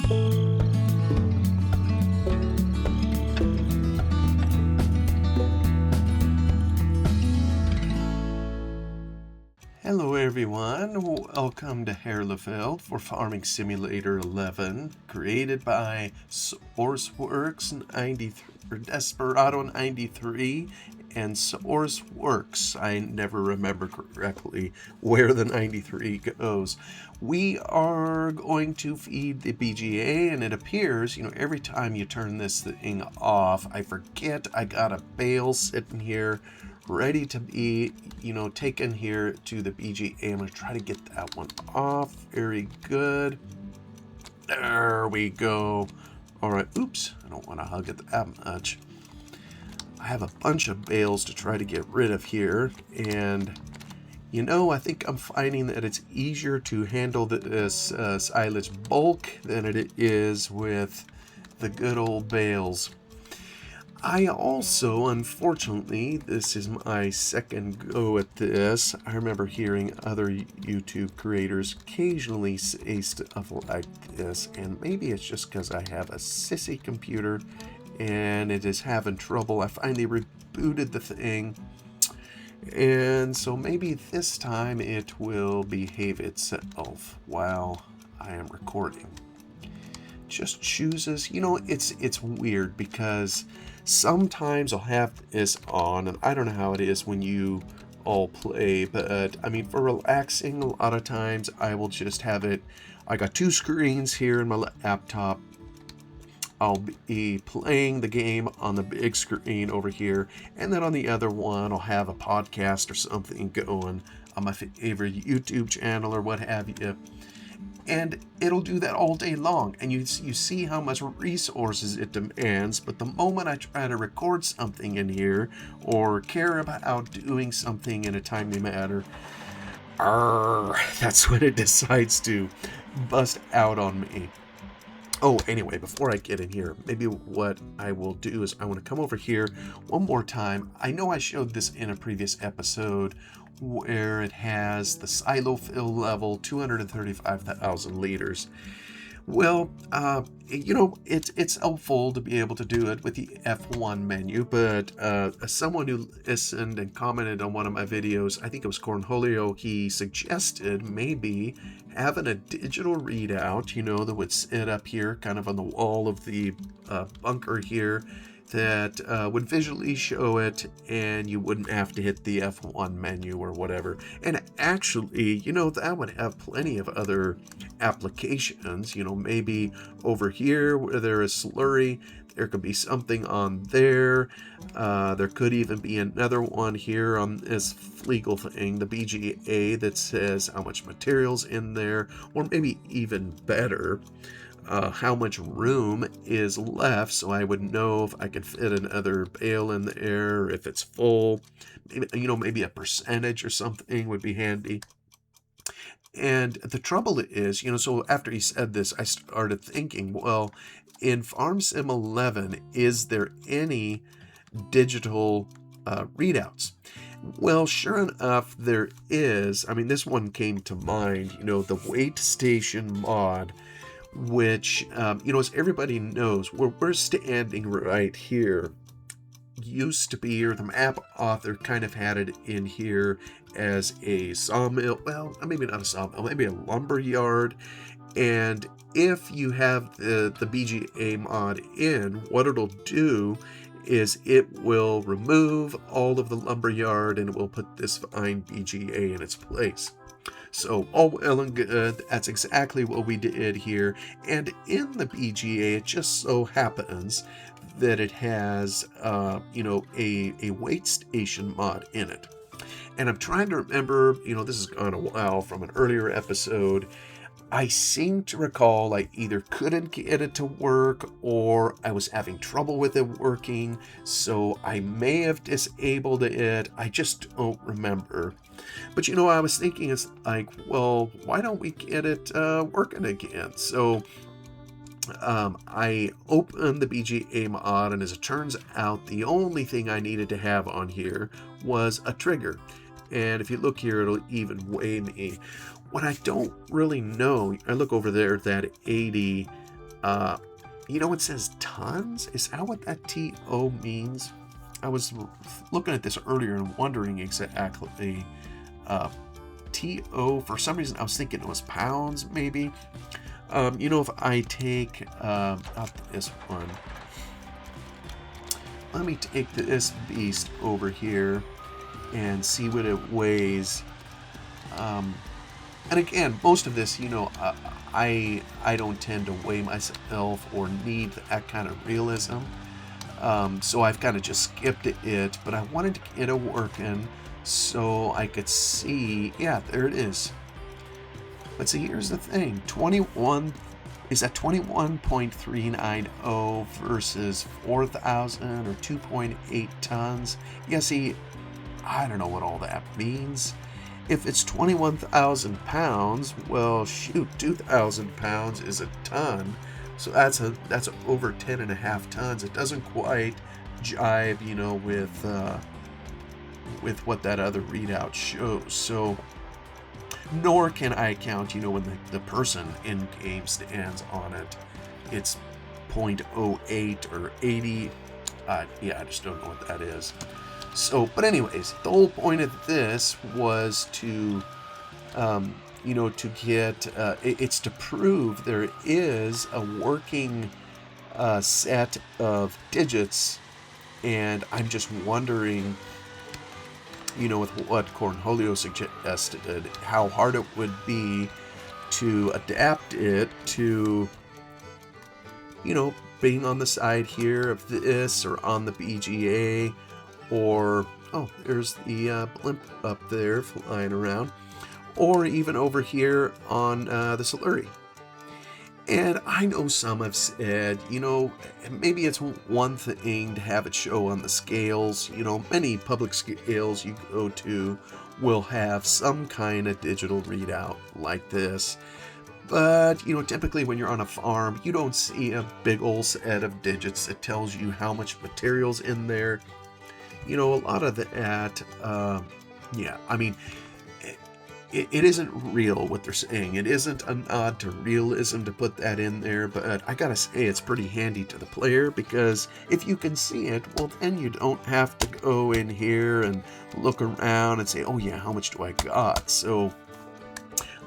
Hello everyone, welcome to Herlefeld for Farming Simulator 11, created by SourceWorks and Desperado93 and SourceWorks. I never remember correctly where the 93 goes. We are going to feed the BGA, and it appears, every time you turn this thing off, I forget I got a bale sitting here ready to be, taken here to the BGA. I'm going to try to get that one off. Very good. There we go. All right. Oops. I don't want to hug it that much. I have a bunch of bales to try to get rid of here. And, I think I'm finding that it's easier to handle this silage bulk than it is with the good old bales. I also, unfortunately, this is my second go at this. I remember hearing other YouTube creators occasionally say stuff like this, and maybe it's just because I have a sissy computer and it is having trouble. I finally rebooted the thing, and so maybe this time it will behave itself while I am recording. Just chooses, it's weird because sometimes I'll have this on, and I don't know how it is when you all play, but for relaxing, a lot of times I will just have it. I got two screens here in my laptop. I'll be playing the game on the big screen over here, and then on the other one I'll have a podcast or something going on my favorite YouTube channel or what have you. And it'll do that all day long, and you see how much resources it demands. But the moment I try to record something in here or care about doing something in a timely manner, that's when it decides to bust out on me. Oh, anyway, before I get in here, maybe what I will do is I want to come over here one more time. I know I showed this in a previous episode where it has the silo fill level 235,000 liters. Well, it's helpful to be able to do it with the F1 menu, but someone who listened and commented on one of my videos, I think it was Cornholio, he suggested maybe having a digital readout, that would sit up here kind of on the wall of the bunker here, that would visually show it, and you wouldn't have to hit the F1 menu or whatever. And actually, that would have plenty of other applications. Maybe over here where there is slurry, there could be something on there. There could even be another one here on this Flegel thing, the BGA, that says how much material's in there, or maybe even better, how much room is left, so I would know if I could fit another bale in there, if it's full. Maybe a percentage or something would be handy. And the trouble is, so after he said this, I started thinking, well, in Farm Sim 11, is there any digital readouts? Well, sure enough, there is. This one came to mind, the weightstation mod, which, as everybody knows, where we're standing right here used to be, or the map author kind of had it in here as a sawmill. Well, maybe not a sawmill, maybe a lumber yard. And if you have the BGA mod in, what it'll do is it will remove all of the lumber yard and it will put this fine BGA in its place. So all well and good, that's exactly what we did here. And in the BGA, it just so happens that it has, a weight station mod in it. And I'm trying to remember, this has gone a while from an earlier episode. I seem to recall I either couldn't get it to work or I was having trouble with it working, so I may have disabled it. I just don't remember. But I was thinking, it's like, well, why don't we get it working again? So I opened the BGA mod, and as it turns out, the only thing I needed to have on here was a trigger. And if you look here, it'll even weigh me. What I don't really know, I look over there at that 80 It says tons. Is that what that TO means? I was looking at this earlier and wondering exactly. TO, for some reason I was thinking it was pounds maybe. If I take this one, let me take this beast over here and see what it weighs. And again, most of this, I don't tend to weigh myself or need that kind of realism. So I've kind of just skipped it, but I wanted to get it working so I could see. Yeah, there it is. But see, here's the thing. 21 is at 21.390 versus 4,000 or 2.8 tons. Yeah, see, I don't know what all that means. If it's 21,000 pounds, well, shoot, 2,000 pounds is a ton. So that's over 10.5 tons. It doesn't quite jive, with what that other readout shows. So, nor can I count, when the person in game stands on it. It's 0.08 or 80. I just don't know what that is. So, but anyways, the whole point of this was to, to get, it's to prove there is a working set of digits, and I'm just wondering, with what Cornholio suggested, how hard it would be to adapt it to, being on the side here of this or on the BGA, or, there's the blimp up there flying around, or even over here on the Slurry. And I know some have said, maybe it's one thing to have it show on the scales. Many public scales you go to will have some kind of digital readout like this. But, typically when you're on a farm, you don't see a big old set of digits that tells you how much material's in there. A lot of that, it isn't real what they're saying. It isn't a nod to realism to put that in there, but I gotta say it's pretty handy to the player, because if you can see it, well, then you don't have to go in here and look around and say, oh yeah, how much do I got? So,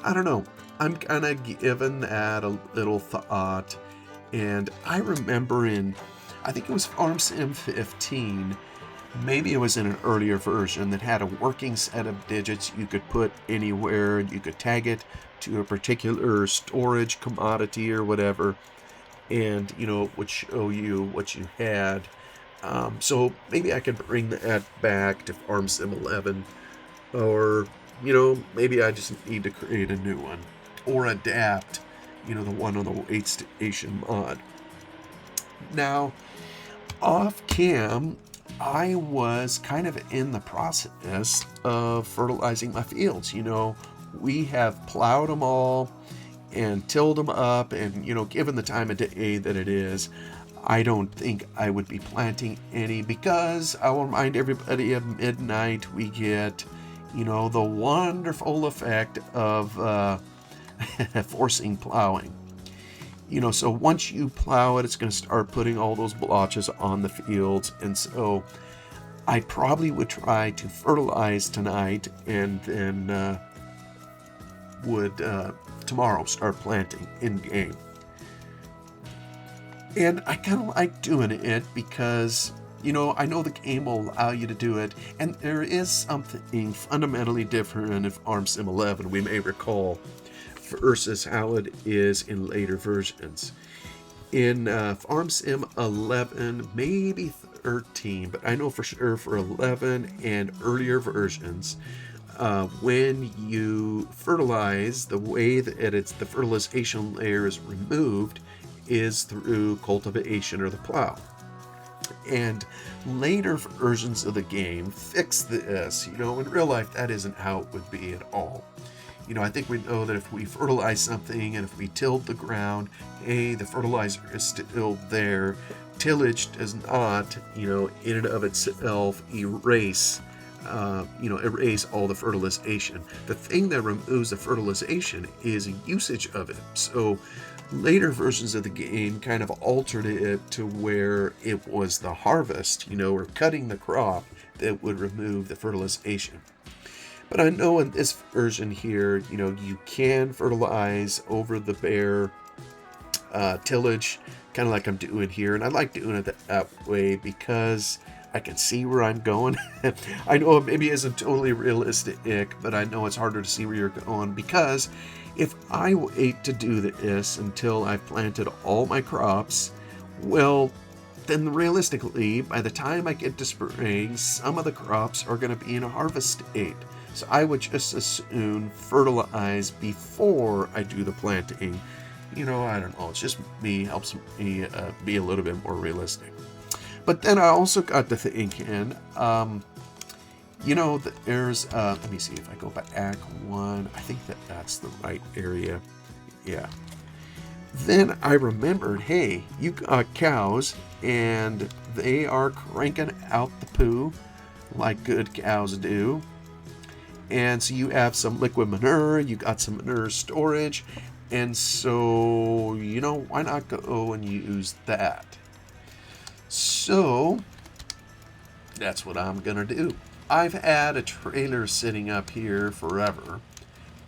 I don't know. I'm kind of giving that a little thought, and I remember I think it was Farm Sim 15, maybe it was in an earlier version that had a working set of digits you could put anywhere, and you could tag it to a particular storage commodity or whatever, and it would show you what you had. So maybe I could bring that back to Farm Sim 11, or maybe I just need to create a new one or adapt the one on the weightstation mod. Now, off cam, I was kind of in the process of fertilizing my fields. We have plowed them all and tilled them up, and, given the time of day that it is, I don't think I would be planting any, because I will remind everybody at midnight we get, the wonderful effect of forcing plowing. So once you plow it, it's going to start putting all those blotches on the fields. And so I probably would try to fertilize tonight, and then would tomorrow start planting in game. And I kind of like doing it because, I know the game will allow you to do it. And there is something fundamentally different in Farm Sim 11, we may recall, versus how it is in later versions. In Farm Sim 11, maybe 13, but I know for sure for 11 and earlier versions, when you fertilize, the way that the fertilization layer is removed is through cultivation or the plow. And later versions of the game fix this. In real life, that isn't how it would be at all. I think we know that if we fertilize something and if we tilled the ground, the fertilizer is still there. Tillage does not, in and of itself erase erase all the fertilization. The thing that removes the fertilization is usage of it. So later versions of the game kind of altered it to where it was the harvest, or cutting the crop that would remove the fertilization. But I know in this version here, you can fertilize over the bare tillage, kind of like I'm doing here. And I like doing it that way because I can see where I'm going. I know it maybe isn't totally realistic, but I know it's harder to see where you're going, because if I wait to do this until I've planted all my crops, well, then realistically, by the time I get to spring, some of the crops are going to be in a harvest state. So I would just as soon fertilize before I do the planting. I don't know. It's just me. Helps me be a little bit more realistic. But then I also got to thinking, there's, let me see if I go back one. I think that's the right area. Yeah. Then I remembered, hey, you got cows, and they are cranking out the poo like good cows do. And so you have some liquid manure, you got some manure storage, and so, why not go and use that? So, that's what I'm going to do. I've had a trailer sitting up here forever,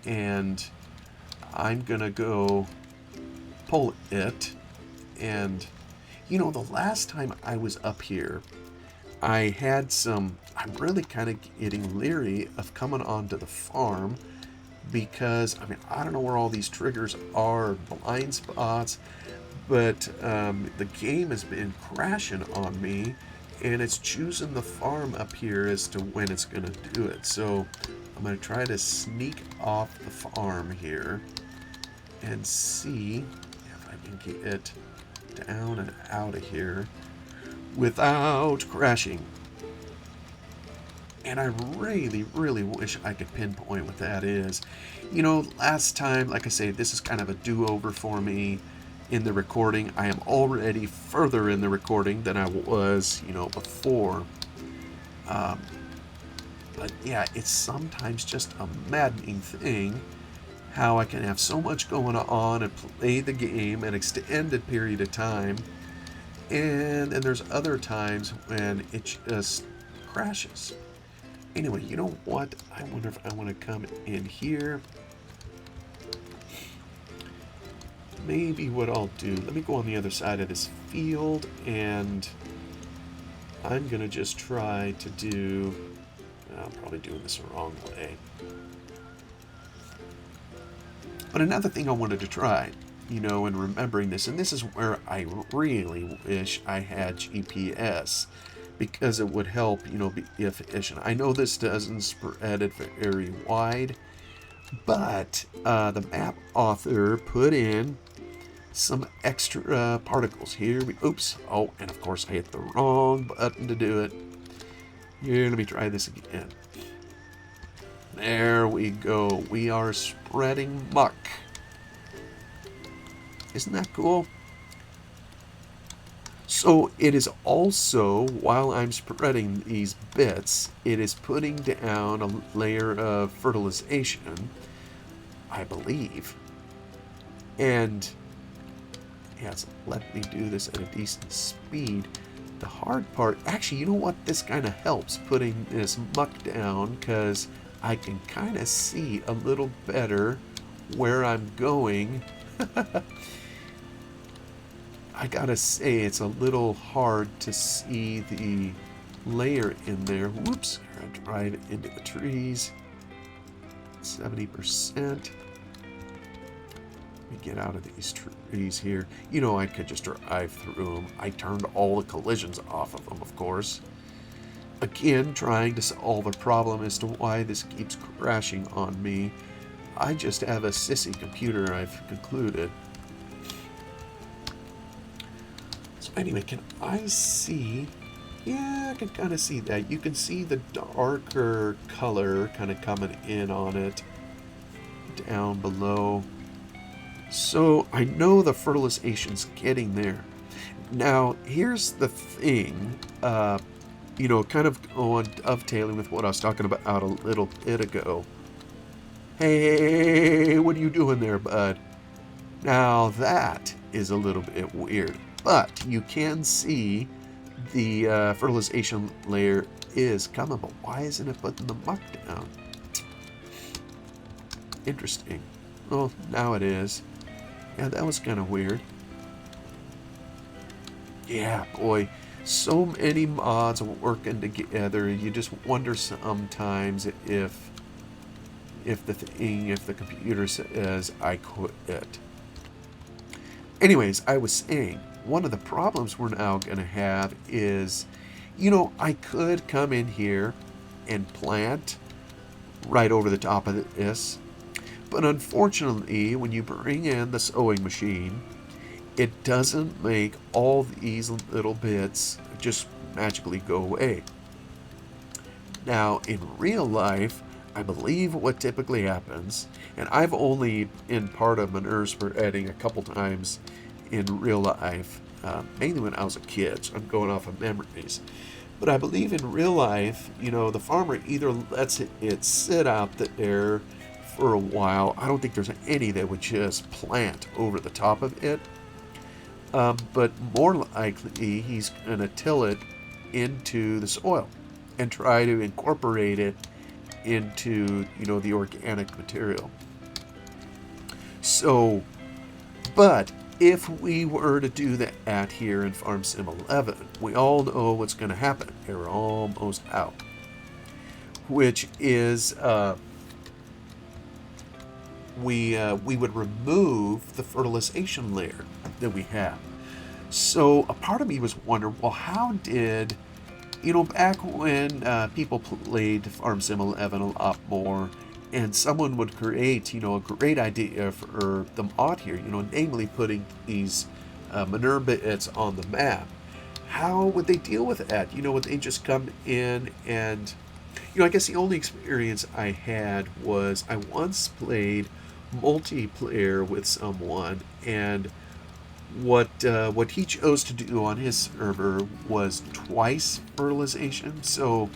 and I'm going to go pull it. And, the last time I was up here, I'm really kind of getting leery of coming onto the farm because, I don't know where all these triggers are, blind spots, but the game has been crashing on me, and it's choosing the farm up here as to when it's going to do it. So I'm going to try to sneak off the farm here and see if I can get down and out of here without crashing. And I really, really wish I could pinpoint what that is. Last time, like I say, this is kind of a do-over for me in the recording. I am already further in the recording than I was, before. But yeah, it's sometimes just a maddening thing how I can have so much going on and play the game an extended period of time, and then there's other times when it just crashes. Anyway, you know what? I wonder if I want to come in here. Maybe what I'll do, let me go on the other side of this field, and I'm going to just try to do, I'm probably doing this the wrong way. But another thing I wanted to try, in remembering this, and this is where I really wish I had GPS, because it would help, be efficient. I know this doesn't spread it very wide, but the map author put in some extra particles here. And of course I hit the wrong button to do it. Here, let me try this again. There we go. We are spreading muck. Isn't that cool? So it is also, while I'm spreading these bits, it is putting down a layer of fertilization, I believe. And yes, let me do this at a decent speed. The hard part, actually, you know what? This kind of helps putting this muck down, because I can kind of see a little better where I'm going. I gotta say, it's a little hard to see the layer in there. Whoops, I drive it into the trees. 70%. Let me get out of these trees here. I could just drive through them. I turned all the collisions off of them, of course. Again, trying to solve a problem as to why this keeps crashing on me. I just have a sissy computer, I've concluded. So anyway, can I see? Yeah, I can kind of see that. You can see the darker color kind of coming in on it down below. So I know the fertilization's getting there. Now, here's the thing. kind of on dovetailing with what I was talking about a little bit ago. Hey, what are you doing there, bud? Now that is a little bit weird, but you can see the fertilization layer is coming, but why isn't it putting the muck down? Interesting. Well, now it is. Yeah, that was kind of weird. Yeah, boy, so many mods working together. You just wonder sometimes if the computer says I quit. Anyways, I was saying, one of the problems we're now going to have is, I could come in here and plant right over the top of this, but unfortunately, when you bring in the sewing machine, it doesn't make all these little bits just magically go away. Now, in real life, I believe what typically happens, and I've only been part of manure spreading a couple times in real life, mainly when I was a kid, so I'm going off of memories. But I believe in real life, the farmer either lets it sit out there for a while. I don't think there's any that would just plant over the top of it. But more likely, he's going to till it into the soil and try to incorporate it into, the organic material. So, but if we were to do that here in Farm Sim 11, we all know what's going to happen. They're almost out. Which is, we would remove the fertilization layer that we have. So a part of me was wondering, well, how did, back when people played Farm Sim 11 a lot more, and someone would create, a great idea for the mod here, namely putting these manure bits on the map, how would they deal with that? Would they just come in and, I guess the only experience I had was I once played multiplayer with someone, and what he chose to do on his server was twice fertilization. So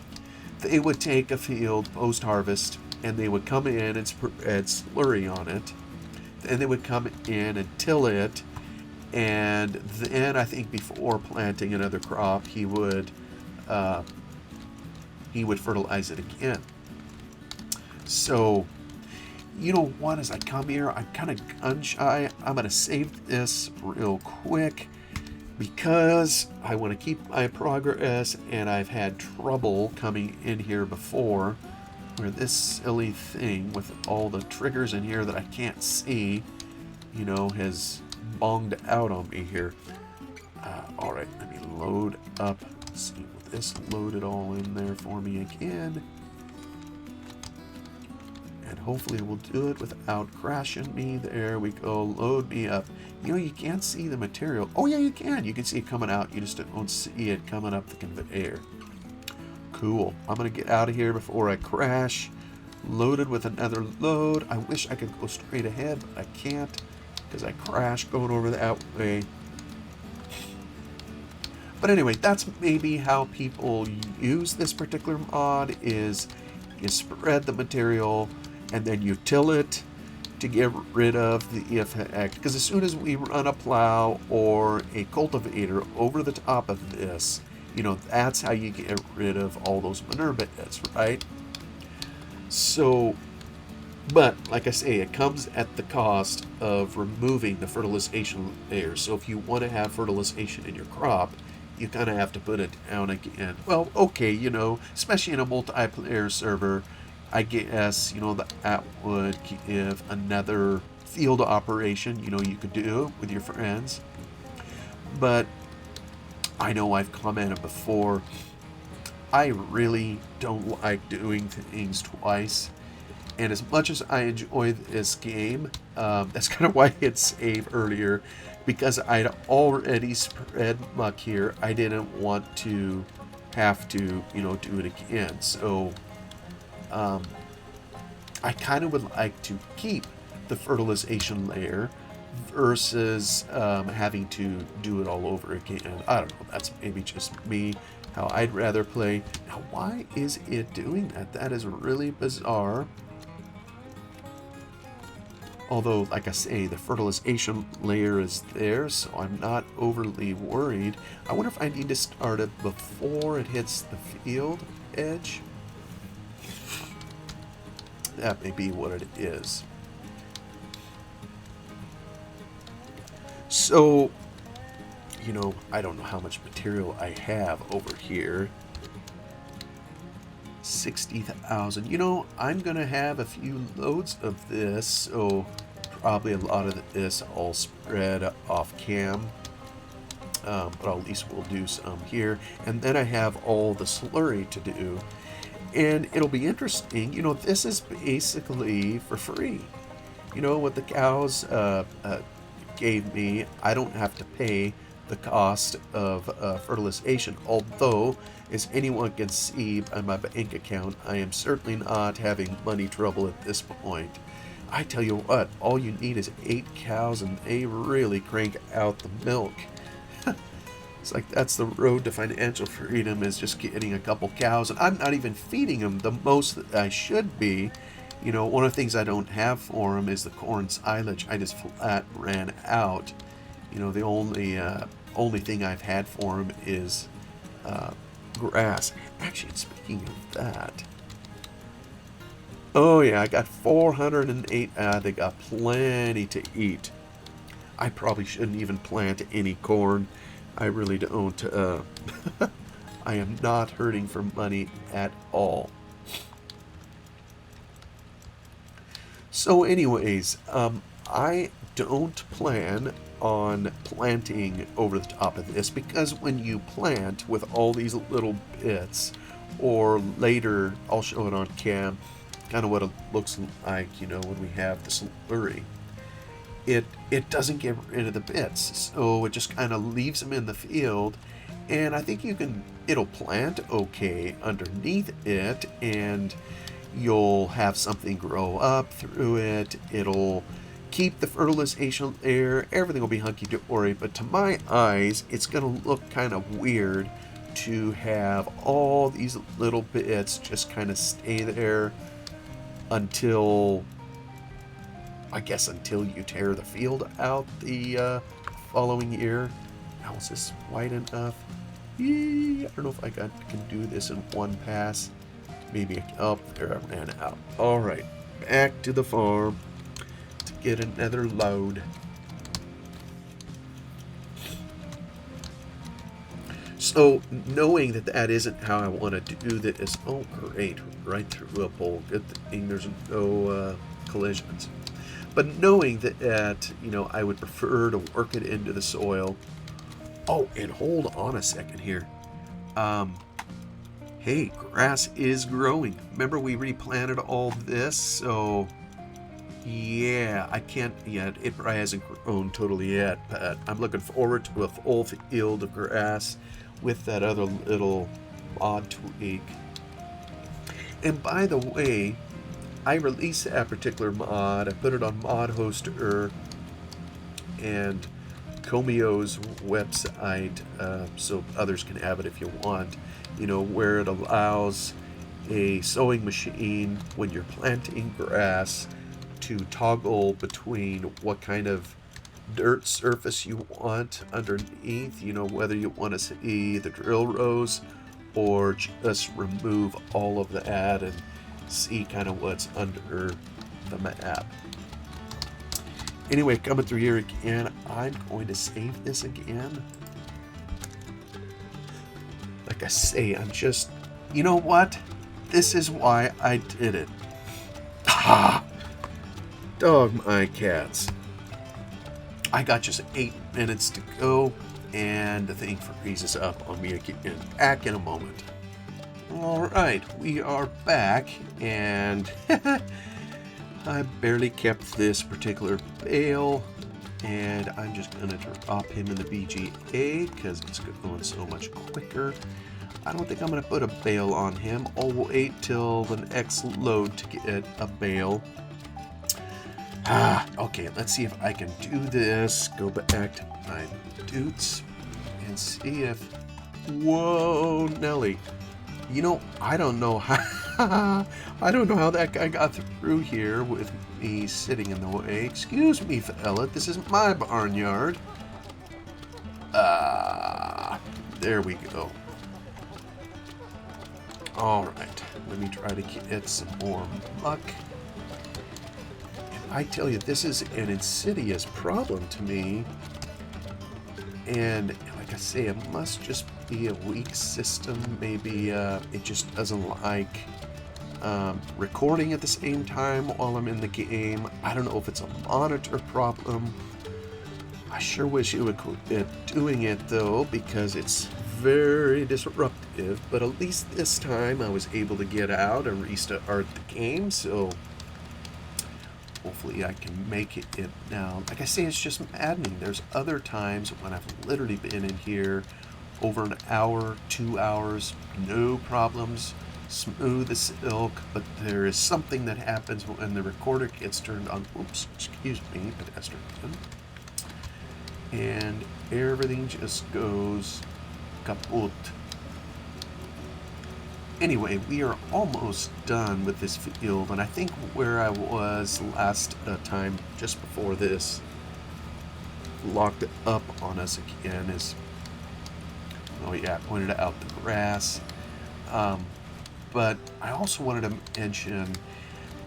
they would take a field post-harvest, and they would come in and spread slurry on it. Then they would come in and till it, and then I think before planting another crop, he would fertilize it again. So, as I come here, I'm kind of gun shy. I'm going to save this real quick because I want to keep my progress, and I've had trouble coming in here before where this silly thing with all the triggers in here that I can't see, has bonged out on me here. Alright, let me load up. Let's see, will this load it all in there for me again? And hopefully we'll do it without crashing me. There we go. Load me up. You can't see the material. Oh, yeah, you can. You can see it coming out. You just don't see it coming up the conveyor. Cool. I'm going to get out of here before I crash. Loaded with another load. I wish I could go straight ahead, but I can't because I crashed going over that way. But anyway, that's maybe how people use this particular mod is you spread the material and then you till it to get rid of the effect. Because as soon as we run a plow or a cultivator over the top of this, that's how you get rid of all those manure bits, right? So, but like I say, it comes at the cost of removing the fertilization layer. So if you want to have fertilization in your crop, you kind of have to put it down again. Well, okay, especially in a multiplayer server, I guess, that would give another field operation, you could do with your friends. But I know I've commented before, I really don't like doing things twice. And as much as I enjoy this game, that's kind of why I hit save earlier, because I'd already spread muck here. I didn't want to have to, do it again. So, I kind of would like to keep the fertilization layer versus having to do it all over again. I don't know, that's maybe just me. how I'd rather play. Now, why is it doing that? That is really bizarre. Although, like I say, the fertilization layer is there, so I'm not overly worried. I wonder if I need to start it before it hits the field edge. That may be what it is. So, you know, I don't know how much material I have over here. 60,000. You know, I'm going to have a few loads of this, so probably a lot of this all spread off cam. But at least we'll do some here. And then I have all the slurry to do. And it'll be interesting. You know, this is basically for free. You know, what the cows gave me, I don't have to pay the cost of fertilization, although, as anyone can see by my bank account, I am certainly not having money trouble at this point. I tell you what, all you need is 8 cows and they really crank out the milk. It's like that's the road to financial freedom, is just getting a couple cows, and I'm not even feeding them the most that I should be. You know, one of the things I don't have for them is the corn silage. I just flat ran out. You know, the only thing I've had for them is grass. Actually, speaking of that, oh yeah, I got 408. They got plenty to eat. I probably shouldn't even plant any corn. I really don't. I am not hurting for money at all. So anyways, I don't plan on planting over the top of this, because when you plant with all these little bits, or later, I'll show it on cam, kind of what it looks like, you know, when we have the slurry. It doesn't get rid of the bits, so it just kind of leaves them in the field, and I think it'll plant okay underneath it, and you'll have something grow up through it. It'll keep the fertilization there, everything will be hunky-dory, but to my eyes, it's going to look kind of weird to have all these little bits just kind of stay there until, I guess, until you tear the field out the following year. Now, is this wide enough? I don't know if I can do this in one pass. Maybe, oh, there I ran out. All right, back to the farm to get another load. So, knowing that that isn't how I want to do this, oh great, right through a pole. Good thing there's no collisions. But knowing that, you know, I would prefer to work it into the soil. Oh, and hold on a second here. Hey, grass is growing. Remember we replanted all this, so yeah, I can't yet. It probably hasn't grown totally yet, but I'm looking forward to a full field of grass with that other little mod tweak. And by the way, I released that particular mod. I put it on Mod Hoster and Comio's website, so others can have it if you want. You know, where it allows a sowing machine, when you're planting grass, to toggle between what kind of dirt surface you want underneath, you know, whether you want to see the drill rows or just remove all of that and see kind of what's under the map. Anyway, coming through here again, I'm going to save this again. Like I say, I'm just, you know what? This is why I did it. Ha! Dog my cats. I got just 8 minutes to go, and the thing freezes up on me again. Back in a moment. Alright, we are back, and I barely kept this particular bale, and I'm just going to drop him in the BGA because it's going so much quicker. I don't think I'm going to put a bale on him. I'll wait till the next load to get a bale. Okay, let's see if I can do this. Go back to my dudes and see if Whoa, Nelly. You know, I don't know how I don't know how that guy got through here with me sitting in the way. Excuse me, fella, this is my barnyard. There we go. Alright, let me try to get some more muck. And I tell you, this is an insidious problem to me. And like I say, it must just be a weak system. Maybe it just doesn't like recording at the same time while I'm in the game. I don't know if it's a monitor problem. I sure wish it would quit doing it though, because it's very disruptive. But at least this time I was able to get out and restart the game, so hopefully I can make it now. Like I say, it's just maddening. There's other times when I've literally been in here over an hour, 2 hours, no problems, smooth as silk, but there is something that happens when the recorder gets turned on. Oops, excuse me, pedestrian. And everything just goes kaput. Anyway, we are almost done with this field, and I think where I was last time, just before this, locked up on us again is, oh yeah, I pointed out the grass. But I also wanted to mention,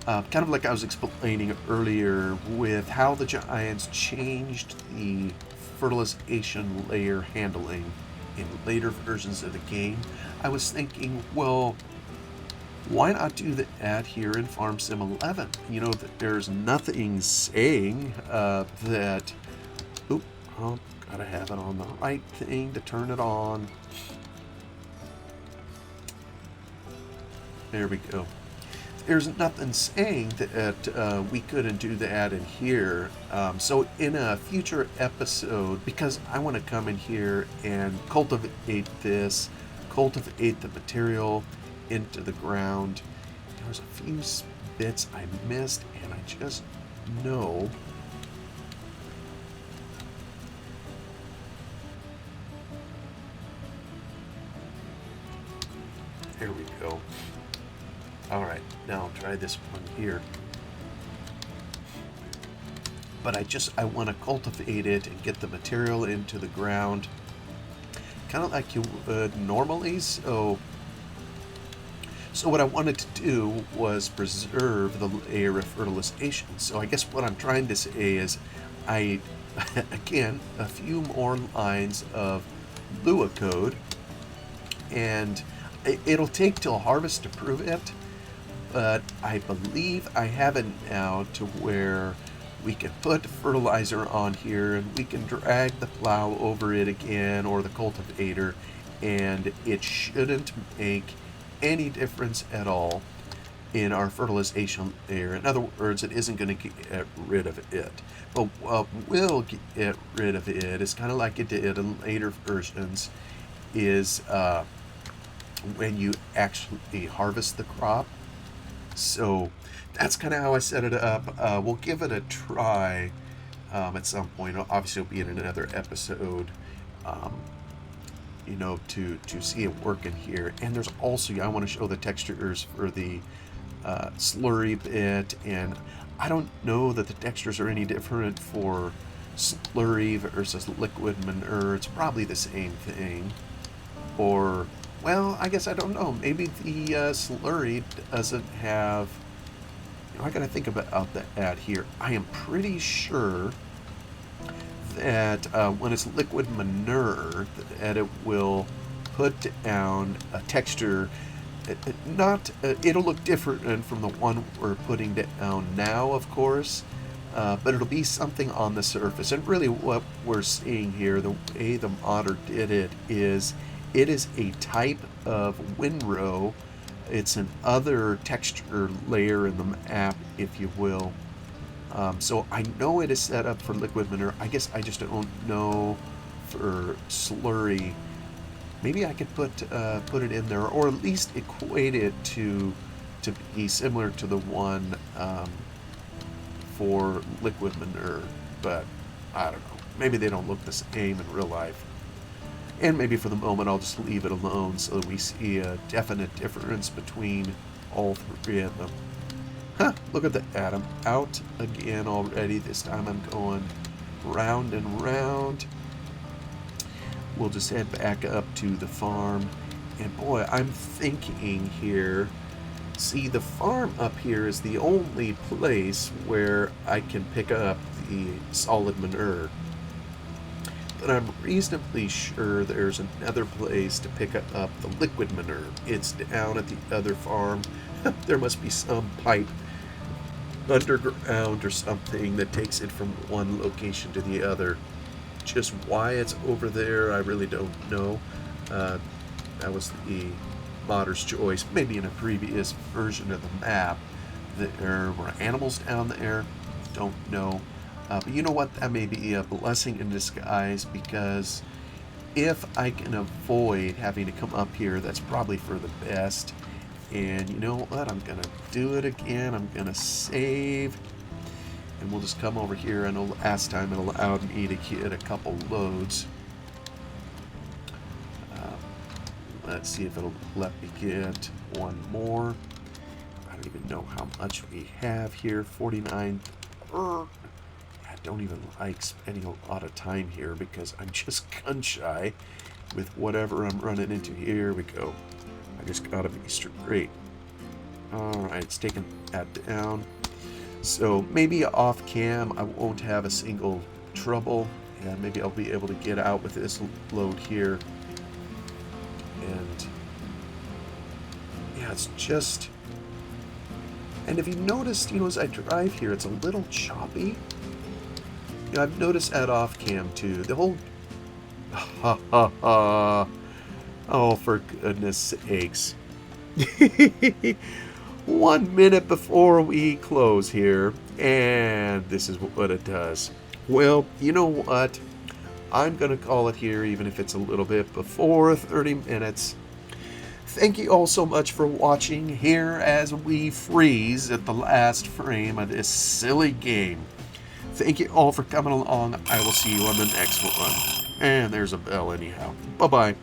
kind of like I was explaining earlier, with how the Giants changed the fertilization layer handling in later versions of the game. I was thinking, well, why not do that here in Farm Sim 11? You know, that there's nothing saying that, oop, oh, gotta have it on the right thing to turn it on. There we go. There's nothing saying that we couldn't do that in here. So in a future episode, because I want to come in here and cultivate the material into the ground. There's a few bits I missed, and I just know there we go. Alright, now I'll try this one here. But I want to cultivate it and get the material into the ground, kind of like you would normally. So what I wanted to do was preserve the layer of fertilization. So I guess what I'm trying to say is again, a few more lines of Lua code, and it'll take till harvest to prove it. But I believe I have it now to where we can put fertilizer on here and we can drag the plow over it again, or the cultivator, and it shouldn't make any difference at all in our fertilization layer. In other words, it isn't going to get rid of it. But what will get rid of it is kind of like it did in later versions, is when you actually harvest the crop. So that's kind of how I set it up. We'll give it a try at some point. Obviously, it'll be in another episode, you know, to see it working here. And there's also, I want to show the textures for the slurry bit. And I don't know that the textures are any different for slurry versus liquid manure. It's probably the same thing. Or, well, I guess I don't know. Maybe the slurry doesn't have... You know, I gotta think about that here. I am pretty sure that when it's liquid manure, that it will put down a texture. It'll look different from the one we're putting down now, of course. But it'll be something on the surface. And really what we're seeing here, the way the modder did it is a type of windrow. It's an other texture layer in the map, if you will. So I know it is set up for liquid manure. I guess I just don't know for slurry. Maybe I could put it in there, or at least equate it to be similar to the one for liquid manure. But I don't know. Maybe they don't look the same in real life. And maybe for the moment I'll just leave it alone so that we see a definite difference between all three of them. Huh, look at the atom. Out again already. This time I'm going round and round. We'll just head back up to the farm. And boy, I'm thinking here. See, the farm up here is the only place where I can pick up the solid manure. But I'm reasonably sure there's another place to pick up the liquid manure. It's down at the other farm. There must be some pipe underground or something that takes it from one location to the other. Just why it's over there, I really don't know. That was the modder's choice. Maybe in a previous version of the map there were animals down there. Don't know. But you know what? That may be a blessing in disguise, because if I can avoid having to come up here, that's probably for the best. And you know what? I'm going to do it again. I'm going to save. And we'll just come over here. I know last time it allowed me to get a couple loads. Let's see if it'll let me get one more. I don't even know how much we have here. 49. I don't even like spending a lot of time here because I'm just gun shy with whatever I'm running into. Here we go. I just gotta be straight. Alright, it's taking that down. So maybe off cam I won't have a single trouble, and maybe I'll be able to get out with this load here. And yeah, it's just, and if you noticed, you know, as I drive here, it's a little choppy. You know, I've noticed that off cam too. The whole oh, for goodness sakes. 1 minute before we close here, and this is what it does. Well, you know what? I'm going to call it here, even if it's a little bit before 30 minutes. Thank you all so much for watching here as we freeze at the last frame of this silly game. Thank you all for coming along. I will see you on the next one. And there's a bell anyhow. Bye-bye.